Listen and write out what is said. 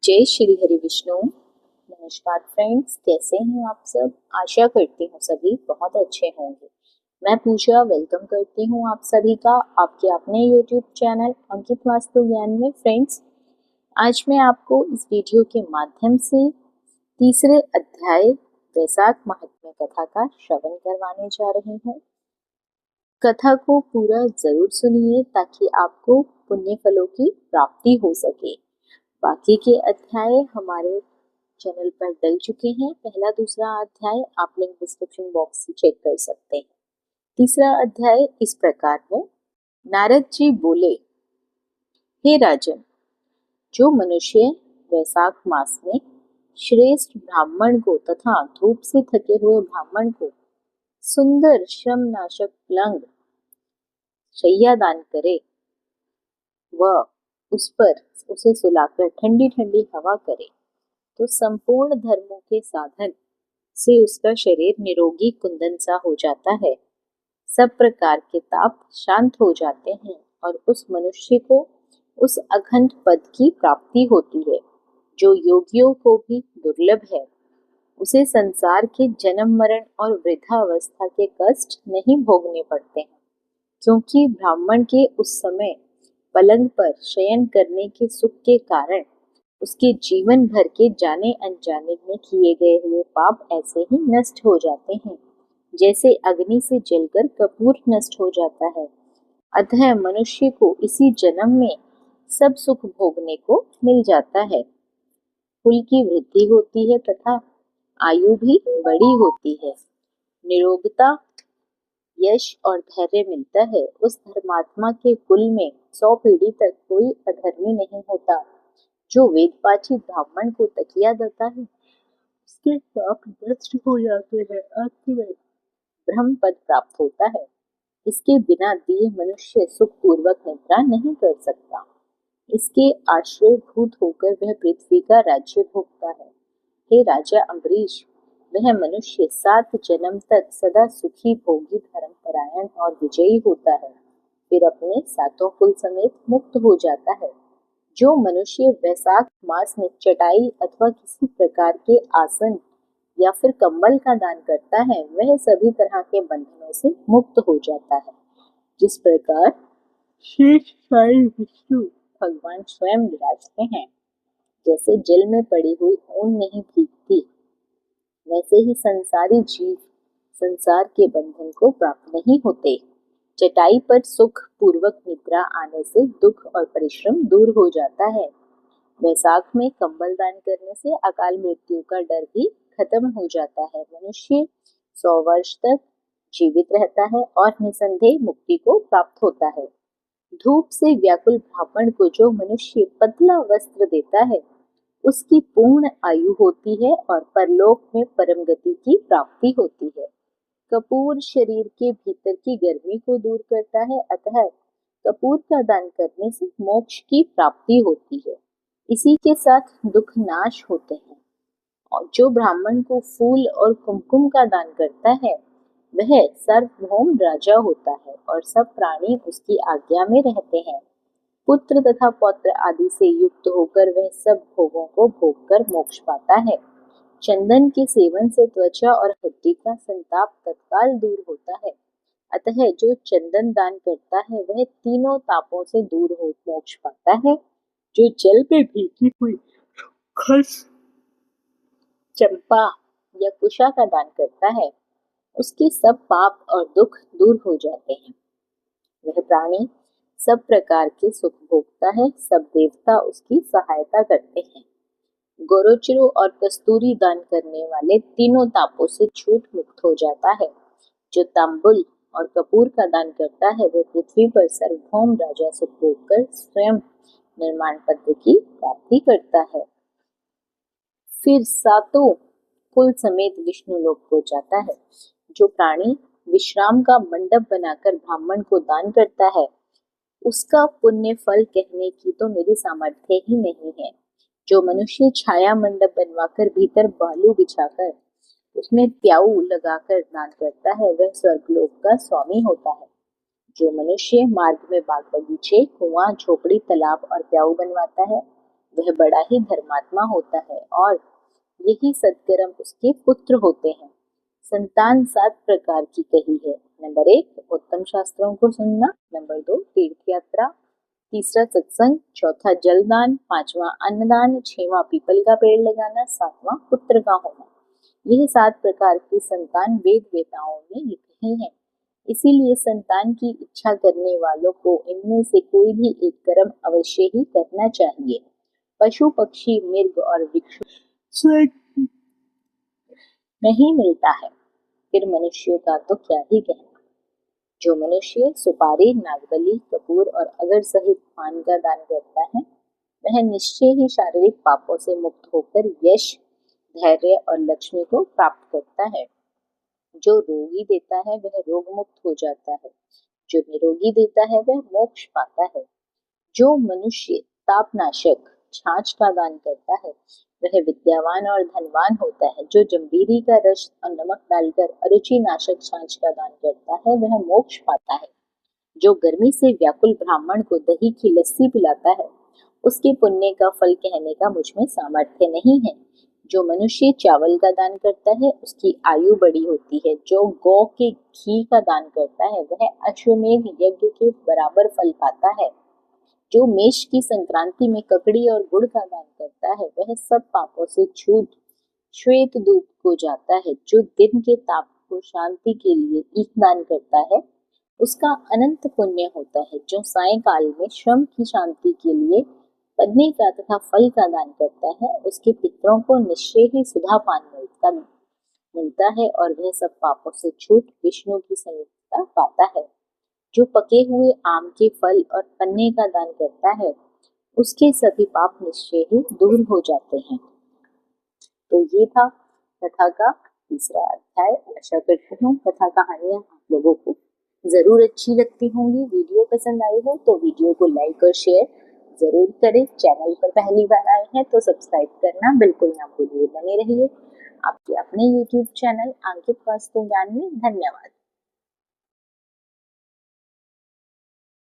जय श्री हरि विष्णु। नमस्कार फ्रेंड्स, कैसे हैं आप सब। आशा करती हूँ सभी बहुत अच्छे होंगे। मैं पूजा वेलकम करती हूँ आप सभी का आपके अपने यूट्यूब चैनल अंकित वास्तु ज्ञान में। फ्रेंड्स, आज मैं आपको इस वीडियो के माध्यम से तीसरे अध्याय वैशाख महात्म्य कथा का श्रवण करवाने जा रही हूँ। कथा को पूरा जरूर सुनिए ताकि आपको पुण्य फलों की प्राप्ति हो सके। बाकी के अध्याय हमारे चैनल पर डल चुके हैं। पहला दूसरा अध्याय आप लिंक डिस्क्रिप्शन बॉक्स से चेक कर सकते हैं। तीसरा अध्याय इस प्रकार है। नारद जी बोले, हे राजन, जो मनुष्य वैशाख मास में श्रेष्ठ ब्राह्मण को तथा धूप से थके हुए ब्राह्मण को सुंदर श्रम नाशक पलंग शैया दान करे, वह उस पर उसे सुलाकर ठंडी ठंडी हवा करे, तो संपूर्ण धर्मों के साधन से उसका शरीर निरोगी कुंदन सा हो जाता है। सब प्रकार के ताप शांत हो जाते हैं और उस मनुष्य को उस अखंड पद की प्राप्ति होती है जो योगियों को भी दुर्लभ है। उसे संसार के जन्म मरण और वृद्धावस्था के कष्ट नहीं भोगने पड़ते हैं, क्योंकि ब्राह्मण के उस समय पलंग पर शयन करने के सुख के कारण उसके जीवन भर के जाने अनजाने में किए गए हुए पाप ऐसे ही नष्ट हो जाते हैं, जैसे अग्नि से जलकर कपूर नष्ट हो जाता है। अतः मनुष्य को इसी जन्म में सब सुख भोगने को मिल जाता है। कुल की वृद्धि होती है तथा आयु भी बड़ी होती है। निरोगता, यश और धैर्य मिलता है। उस धर्मात्मा के कुल में 100 पीढ़ी तक कोई अधर्मी नहीं होता। जो वेदपाठी ब्राह्मण को तकिया देता है, उसके पाप नष्ट हो जाते हैं। अंत में ब्रह्म पद प्राप्त होता है। इसके बिना दिए मनुष्य सुख पूर्वक निद्रा नहीं कर सकता। इसके आश्रय भूत होकर वह पृथ्वी का राज्य भोगता है। हे राजा अम्बरीश, वह मनुष्य 7 जन्म तक सदा सुखी भोगी धर्मपरायण और विजयी होता है, फिर अपने 7 कुल समेत मुक्त हो जाता है। जो मनुष्य वैशाख मास में चटाई अथवा किसी प्रकार के आसन या फिर कंबल का दान करता है, वह सभी तरह के बंधनों से मुक्त हो जाता है। जिस प्रकार शेष साई विष्णु भगवान स्वयं विराजते हैं। जैसे जल में पड़ी हुई ऊन नहीं भीगती, वैसे ही संसारी जीव संसार के बंधन को प्राप्त नहीं होते। चटाई पर सुख पूर्वक निद्रा आने से दुख और परिश्रम दूर हो जाता है। वैशाख में कंबल दान करने से अकाल मृत्यु का डर भी खत्म हो जाता है। मनुष्य 100 वर्ष तक जीवित रहता है और निसंदेह मुक्ति को प्राप्त होता है। धूप से व्याकुल ब्राह्मण को जो मनुष्य पतला वस्त्र देता है, उसकी पूर्ण आयु होती है और परलोक में परम गति की प्राप्ति होती है। कपूर शरीर के भीतर की गर्मी को दूर करता है, अतः कपूर का दान करने से मोक्ष की प्राप्ति होती है। इसी के साथ दुख नाश होते हैं। और जो ब्राह्मण को फूल और कुमकुम का दान करता है, वह सार्वभौम राजा होता है और सब प्राणी उसकी आज्ञा में रहते हैं। पुत्र तथा पौत्र आदि से युक्त होकर वह सब भोगों को भोगकर मोक्ष पाता है। चंदन के सेवन से त्वचा और हड्डी का संताप तत्काल दूर होता है। अतः जो चंदन दान करता है वह तीनों तापों से दूर हो मोक्ष पाता है। जो जल में भीगी हुई खस, चंपा या कुशा का दान करता है, उसके सब पाप और दुख दूर हो जाते हैं। वह प्राणी सब प्रकार के सुख भोगता है। सब देवता उसकी सहायता करते हैं। गोरोचरो और कस्तूरी दान करने वाले तीनों तापों से छूट मुक्त हो जाता है। जो तांबुल और कपूर का दान करता है, वह पृथ्वी पर सार्वभौम राजा सुख भोगकर स्वयं निर्माण पद की प्राप्ति करता है। फिर 7 कुल समेत विष्णु लोक को जाता है। जो प्राणी विश्राम का मंडप बनाकर ब्राह्मण को दान करता है, उसका पुण्य फल कहने की तो मेरी सामर्थ्य ही नहीं है। जो मनुष्य छाया मंडप बनवाकर भीतर बालू बिछाकर उसमें प्याऊ लगाकर दान करता है, वह स्वर्गलोक का स्वामी होता है। जो मनुष्य मार्ग में बाग बगीचे, कुआं, झोपड़ी, तालाब और प्याऊ बनवाता है, वह बड़ा ही धर्मात्मा होता है और यही सत्कर्म उसके पुत्र होते हैं। संतान 7 प्रकार की कही है। नंबर 1 उत्तम शास्त्रों को सुनना, नंबर 2 तीर्थ यात्रा, तीसरा सत्संग, चौथा जलदान, पांचवा अन्नदान, छठवां पीपल का पेड़ लगाना, सातवां पुत्र का होना। यह 7 प्रकार की संतान वेद वेताओं में लिखी हैं। इसीलिए संतान की इच्छा करने वालों को इनमें से कोई भी एक कर्म अवश्य ही करना चाहिए। पशु पक्षी मृग और वृक्ष नहीं मिलता है, फिर मनुष्यों का तो क्या ही कहना। जो मनुष्य सुपारी, नागबली, कपूर और अगर सहित पान का दान करता है, वह निश्चय ही शारीरिक पापों से मुक्त होकर यश, धैर्य और लक्ष्मी को प्राप्त करता है। जो रोगी देता है वह रोग मुक्त हो जाता है, जो निरोगी देता है वह मोक्ष पाता है। जो मनुष्य तापनाशक छाछ का दान करता है, वह विद्यावान और धनवान होता है। जो जंबीरी का रस और नमक डालकर अरुचि नाशक छाछ का दान करता है, वह मोक्ष पाता है। जो गर्मी से व्याकुल ब्राह्मण को दही की लस्सी पिलाता है, उसके पुण्य का फल कहने का मुझ में सामर्थ्य नहीं है। जो मनुष्य चावल का दान करता है, उसकी आयु बड़ी होती है। जो गौ के घी का दान करता है, वह अश्वमेध यज्ञ के बराबर फल पाता है। जो मेष की संक्रांति में ककड़ी और गुड़ का दान करता है, वह सब पापों से छूट श्वेत दूत को जाता है। जो दिन के ताप को शांति के लिए ईख दान करता है, उसका अनंत पुण्य होता है। जो सायंकाल में श्रम की शांति के लिए पत्नी का तथा फल का दान करता है, उसके पितरों को निश्चय ही सुधा पान मिलता है और वह सब पापों से छूट विष्णु की संयुक्तता पाता है। जो पके हुए आम के फल और पन्ने का दान करता है, उसके सभी पाप निश्चय ही दूर हो जाते हैं। तो ये था कथा का तीसरा अध्याय। आशा करती हूँ कथा कहानियां आप लोगों को जरूर अच्छी लगती होंगी। वीडियो पसंद आई हो तो वीडियो को लाइक और शेयर जरूर करें। चैनल पर पहली बार आए हैं तो सब्सक्राइब करना बिल्कुल ना भूलिए। बने रहिए आपके अपने YouTube चैनल अंकित वास्तु ज्ञान में। धन्यवाद।